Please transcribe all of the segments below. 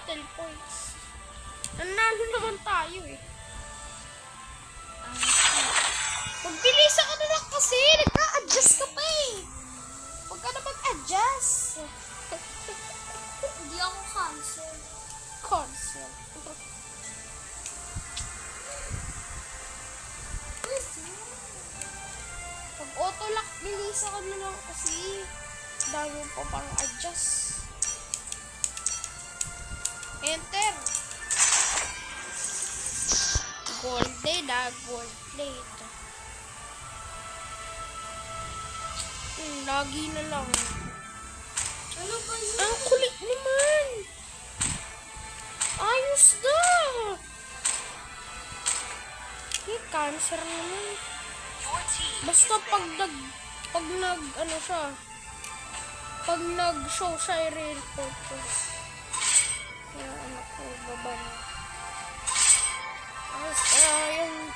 battle points. Nanalo naman tayo eh. Magbilisan ka na lang kasi. Nagka-adjust ka pa eh. Huwag ka na mag-adjust. Hindi ako cancel. Cancel. Pag auto-lock, bilisan ka na lang kasi. Dami pa pang adjust. Enter. Golden gold plate. Lagi na lang. Ano ba yun? Ang kulit naman. Ayos na. Cancer naman. Basta pag nag-show siya, i-report ko. Kaya anak ko, baba na. Yung...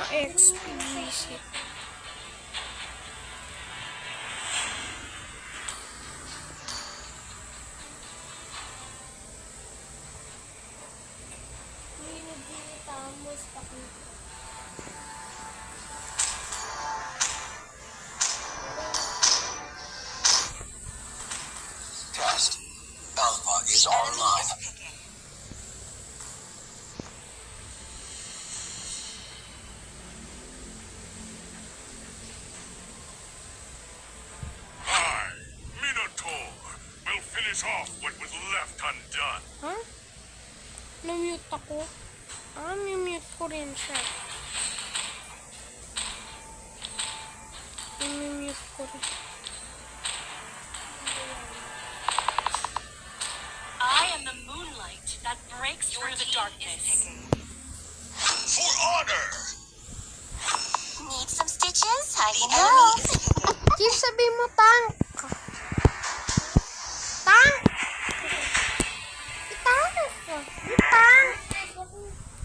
XP visit. Test. Alpha is online. Off what was left undone. Huh? Na-mute ako. Na-mute ko rin siya. Na-mute ko rin. I am the moonlight that breaks through the darkness. For honor! Need some stitches? I can help. Keep sabihin mo, tank. Tank! Tank!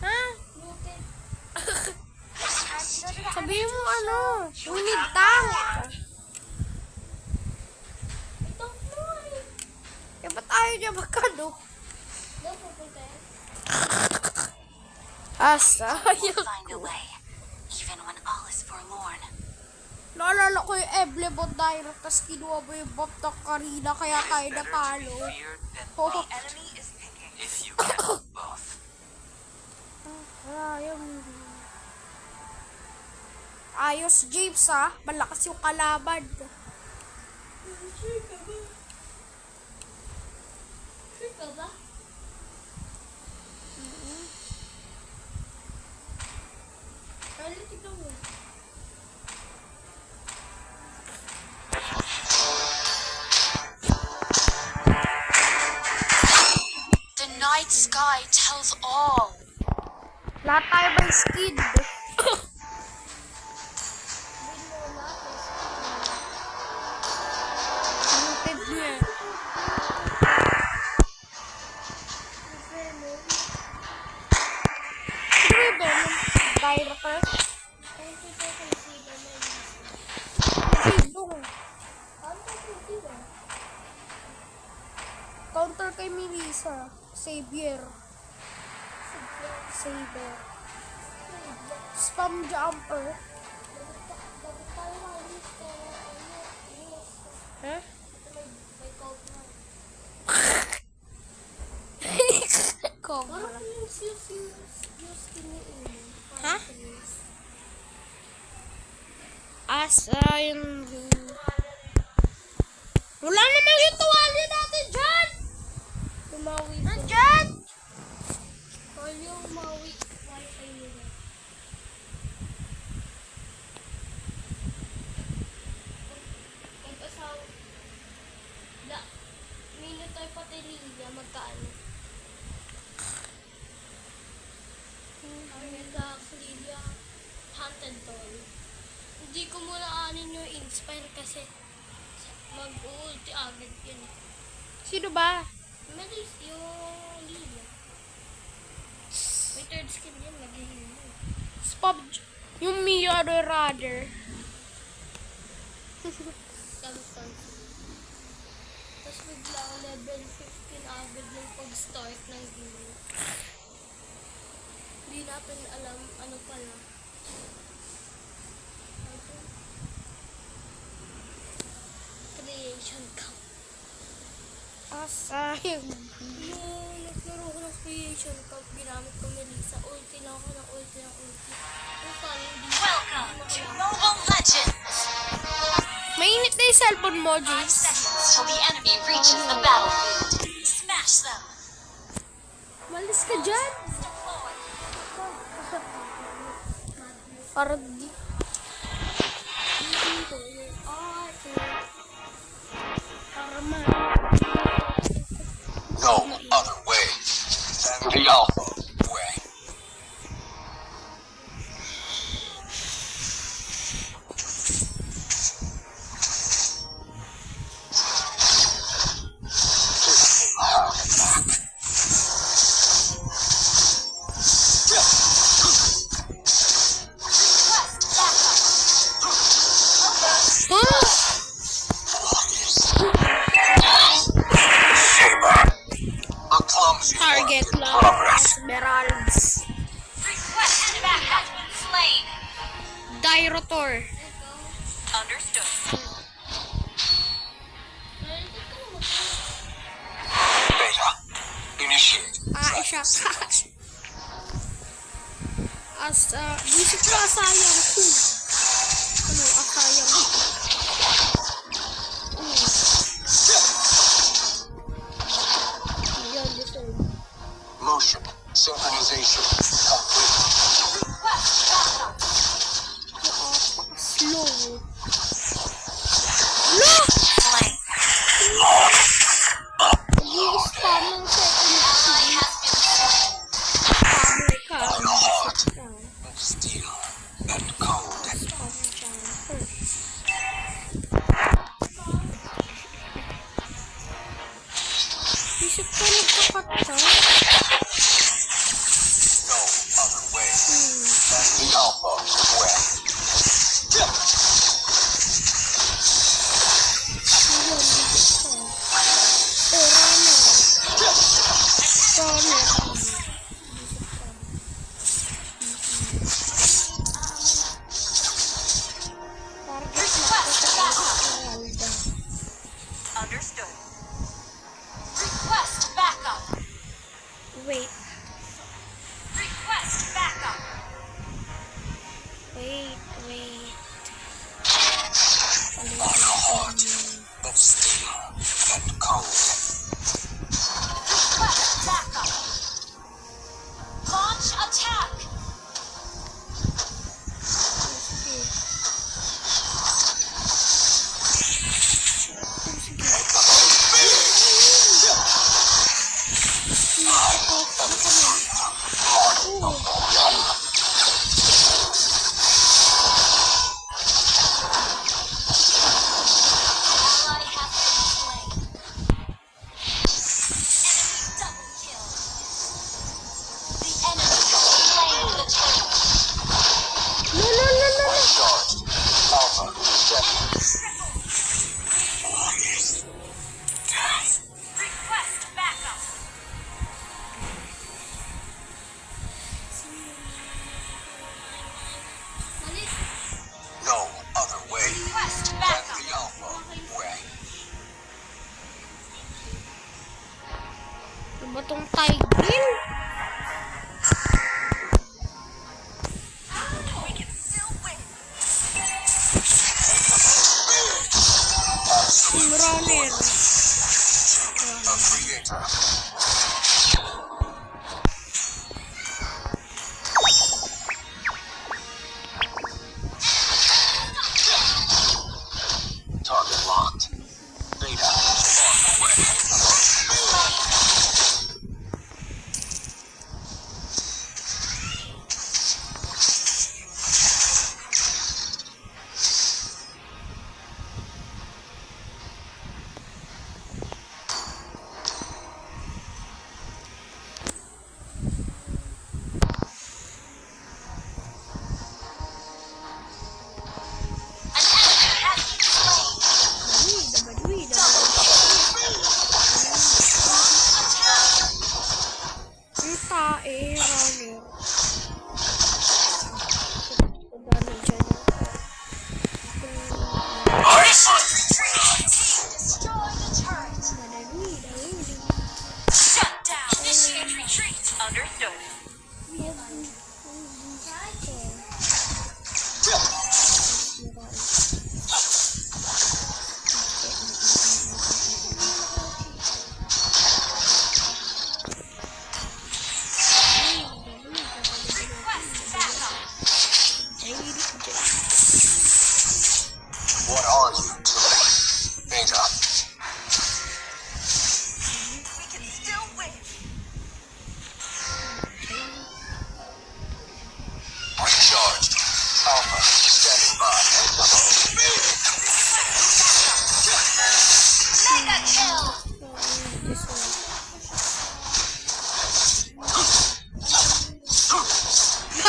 Ha? Sabihin mo ano? We need tank. Eh, ba't ayaw niya magkano? Asa? Find a way, even when all is forlorn. Naalala ko yung Eblebot Direct, tas kinuha mo yung bot ng Karina, kaya tayo natalo. Oh. If you can do both. Ayos, James, ha? Malakas yung kalaban. Sure ka ba? Kaya tignan mo. The night sky tells all. Lahat tayo by skid. Muted niya. Sino ba yun? Director? Sidong. Counter kay Melissa. Savior. Spam jumper. Huh? Cobra. Parang yung skin ni Amy. Ha? Asa yung... Wala naman yung tuwalya natin dyan! Tumawi ko. Nandyan! Kaya yung umawi wifi nila. magkano. Omega, Clelia, Hunted Doll. Hindi ko muna anin yung inspire kasi mag-ulti agad yun. Sino ba? Malis yung Lilia. May third skin yan, mag-heal. Spobj. Yung Mia Rather. Tapos biglang level 15 agad yung pag-start ng game. Hindi natin alam ano pala. Creation Cup. Sayang. Nung naglaro ko ng Creation Cup, ginamit ko Melissa. Ulti na ako ng ulti. Yung paano hindi. Welcome to Mobile Legends. Mainit na yung cellphone mo, 5 Juice. seconds till the enemy reaches the battlefield. Smash them. Malis ka dyan. Para di. Para ma. No other way than the Alpha way. A clumsy Target one in lang. progress. Esmeralds. Request backup when slain. Gyrotor. Understood. Beta. Initiate. Siya. Visit ko asayang ko. Ano, asayang ko. Yan, dito. Motion. Synchronization. Complete. Request backup. Slow. Slain. Mag-i-spam ng second Ally has been slain. spammer ka. Heart. Steel and cold. Isip ko nagkakata. No other way than the Alpha way. Understood. Request backup. Wait. Request backup.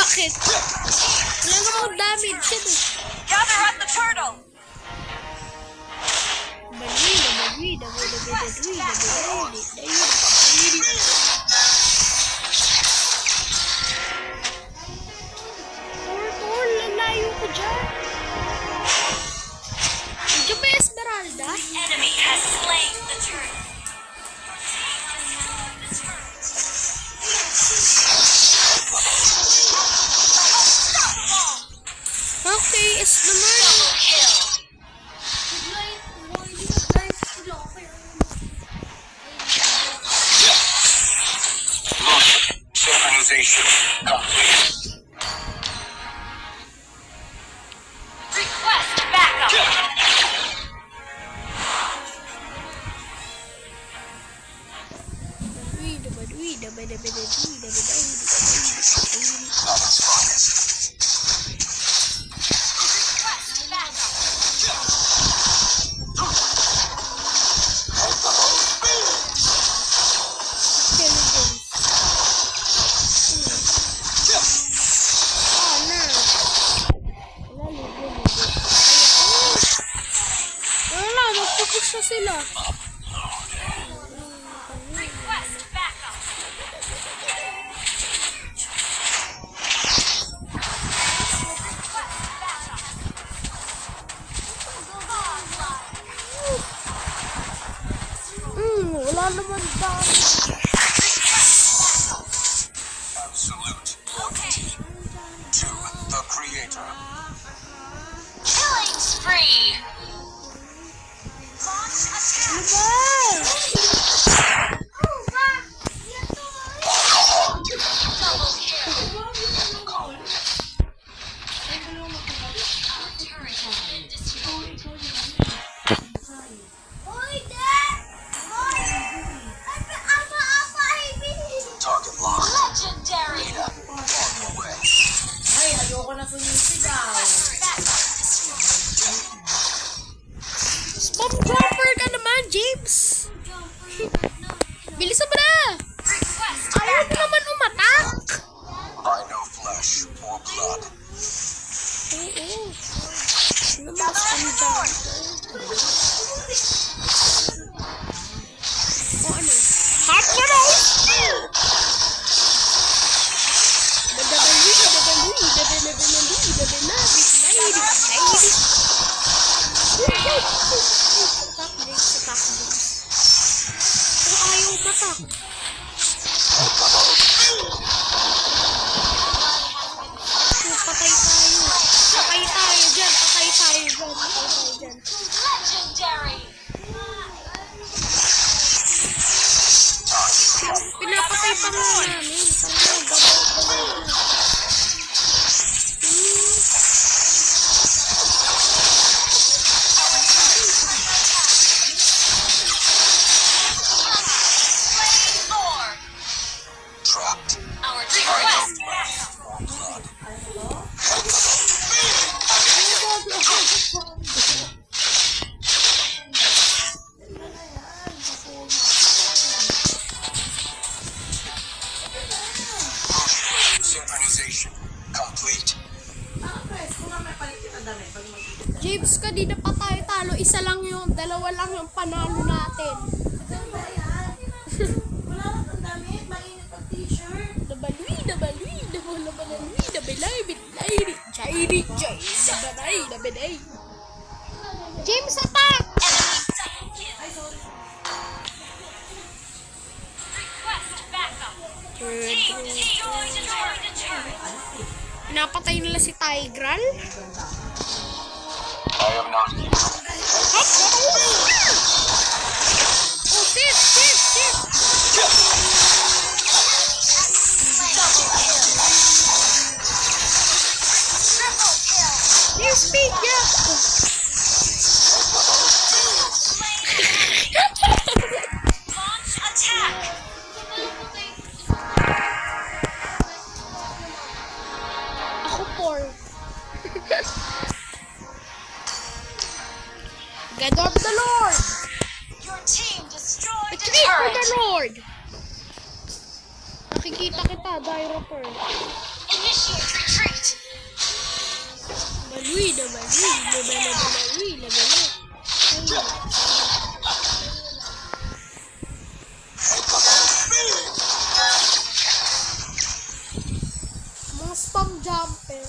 Bakit? Wala namang damage yun eh. Gather at the turtle. Tol, lalayo ko dyan. Nandiyan ba yung Esmeralda? Enemy has slain the turtle. Okay, is naman. Synchronization complete. Request backup. Not its finest. Request backup. Wala, magpupush na sila. Request backup. Wala naman dami. Absolute loyalty to the creator. Killing spree. Ano ba? Target locked. Legendary. Data on the way. Spam dropper ka naman, James. Bilisan mo na. Ayaw mo naman umatak. By no flesh or blood. Oo. Ano ba spam dropper? O ano? Hot na na! Legendary. Pinapatay pa nga namin. Slain Thor. Trapped. Our By no request. flesh or blood. Synchronization complete. James, kanina pa tayo talo. Isa lang yung, dalawa lang yung panalo natin. James, attack! Request backup. Team destroy the turret. Napatay nila si Tigral. I am not here. Oh, shit, shit, shit. Yung speed niya. Launch attack. Ako 4. God of the Lord. Your team destroyed the It's me for the turret. Lord. Nakikita kita, Director. Initiate spam jumper.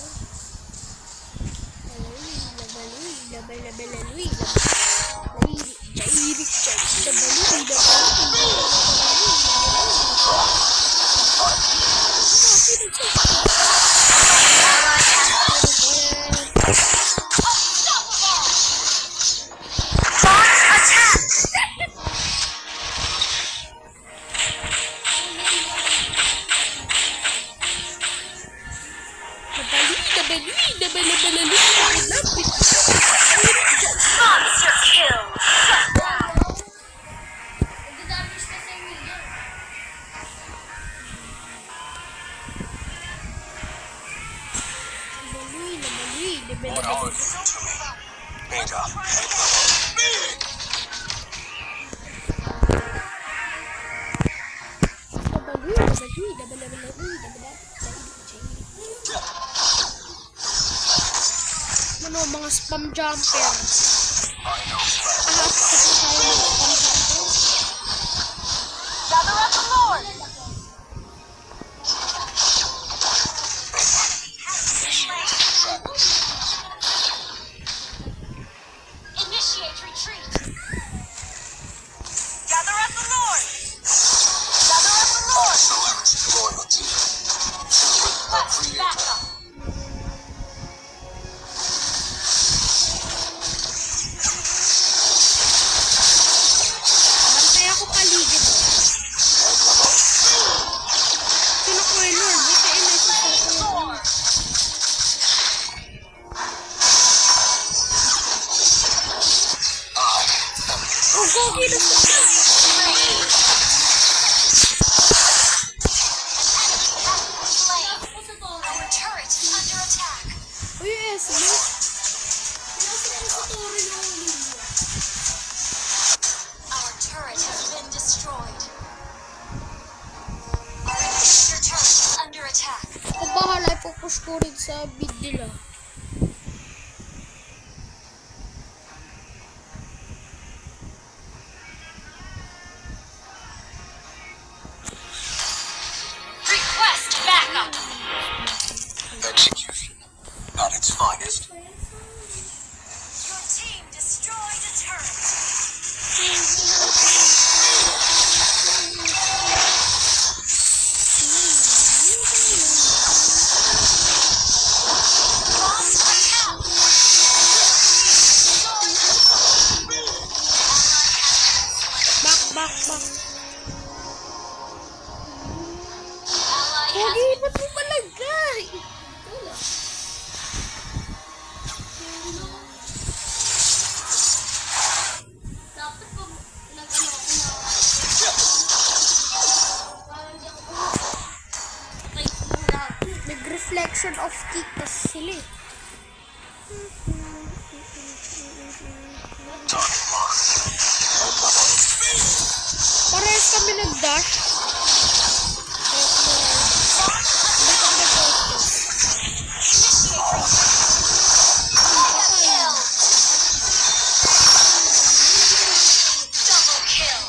Monster kill. Nagdadamiss kasi yung media. What are you to me? Beta. Ano, mga spam jumper. I know flesh. Gather up the Lord. Initiate retreat. Gather up the Lord. Gather up the Lord. Select loyalty. Choosing the Let's back creator. up. Bantay ako paligid. Sino ko eh, Lord? Buti inesisal ko. Lord. Oh, gogi na siya. Slain. Ako sa toro. Our turret is under attack. Uy, Esme. Pinasok ko sa toro yung media. Our turret has been destroyed. Our inhibitor turret is under attack. Ako bahala, ipupush ko rin sa bid nila. Request backup. Execution. At its finest. Your team destroyed a turret. Launch attack. Back. Ally Gogi, has ba't mo palagay? Dapat pag nag-ano ako na... Parang di ako type ng lahat. Nag-reflection of kick kasi sila eh. Target locked. Parehas kami nag-dash. double kill.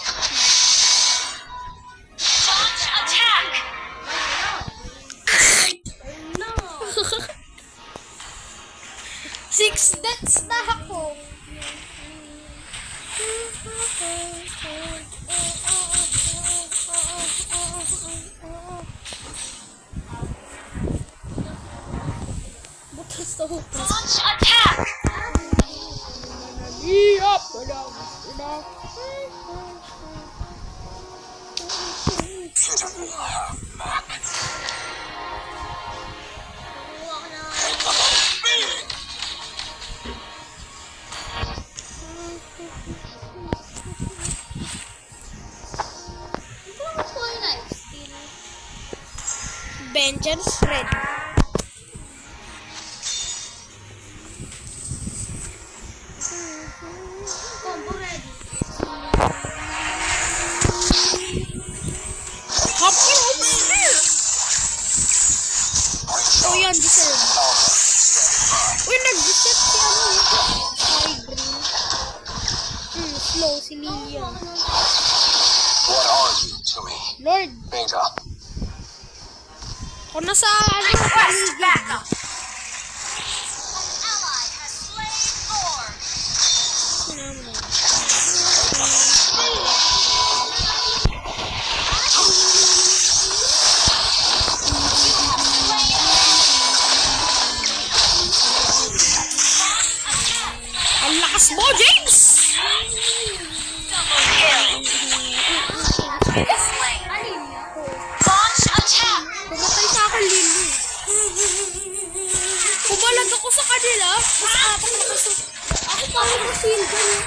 Launch attack. No! 6 deaths na ako. Butas na ako. Launch attack. Iyap! You don't have map. Kuha ka na. Ito ako po yung lifesteal. Vengeance ready. Combo ready. Happy Home Spear! Oh yan, deserve. Uy, nag-reset si ano eh. Hi, green. Slow si Lilian. What are you to me? Lord, Beta. Ako na sa ano, paligid. Ally has slain Thor. Ang lakas mo, James! Slain. Launch attack. Pumatay sa akin, Lily. Kumalag ako sa kanila. Mas apak na kasi. Ako parang na-shield ganyan.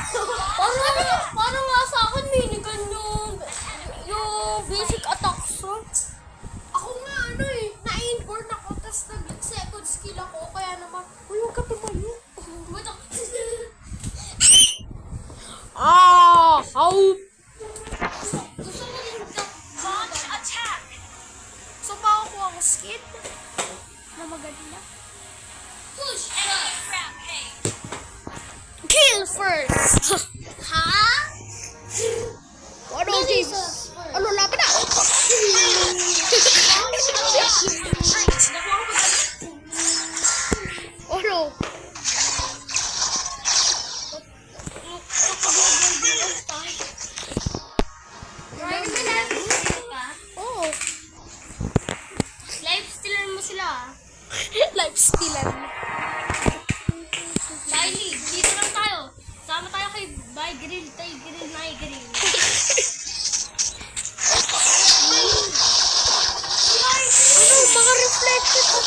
Parang nga sa akin, minigun yung basic attack shot. Ako nga, na-import ako, tapos nag-second skill ako, kaya naman, huwag ka tumayo. Wait ako. How? Gusto mo rin ka. Launch attack. So, makakuha ko skin na maganda. Push ka. Enemy rampage. Kill first! Ha? Ano, James? Ano, laban na? Ano? Oh, Life stealer mo sila, ah. lifestealer. Kylie, dito lang tayo. Sama tayo kay By Grill, tay Grill, Nay Grill. Ano, mga reflected of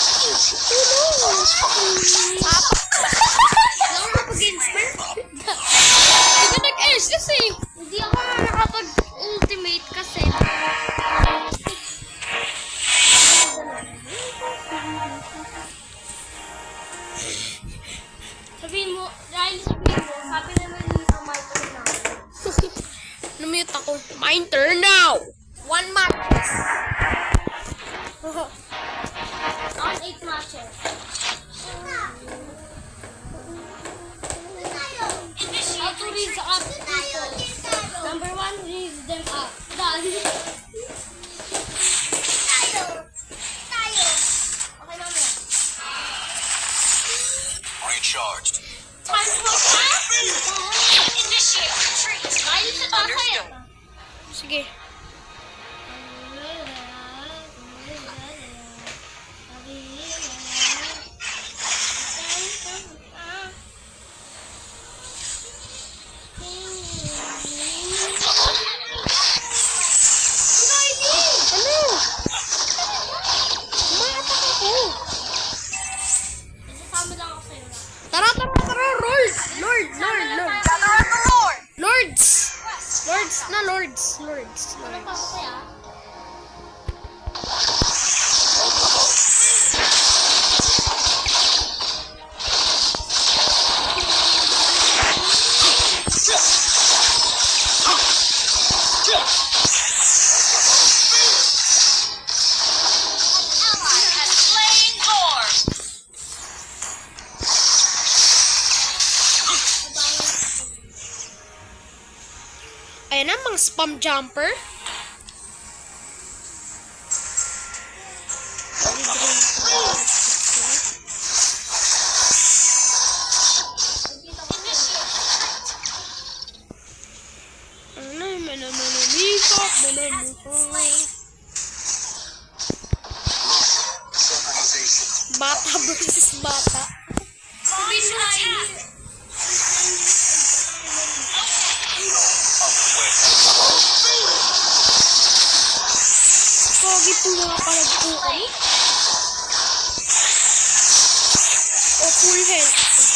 Lang nakapag-inspire. Hindi ka nag-SS eh. Hindi ako nakapag-ultimate kasi. Sabihin mo, sabi naman ni my turn now. Namute ako. My turn now. 1 match. On 8 matches. How to raise up people. Number 1, raise them up. Dali. Okay, mamaya. Recharged. Time to attack! Initiate retreat. Dahil sa takay. Sige. Ano? Umatak ako. Isasama lang ako sa'yo. Tara, tara, tara. Lord. Lord, Lord, Lord. Gather at the Lord. Lords. Lords na, Lords. Lords. Ano pa ako kaya? Ally has slain Thor. Ayan na, mga spam jumper. Ano, manamikot, manamikot. Synchronization. Bata versus bata. Launch attack. Pogi po mga kalagpuan. O full health.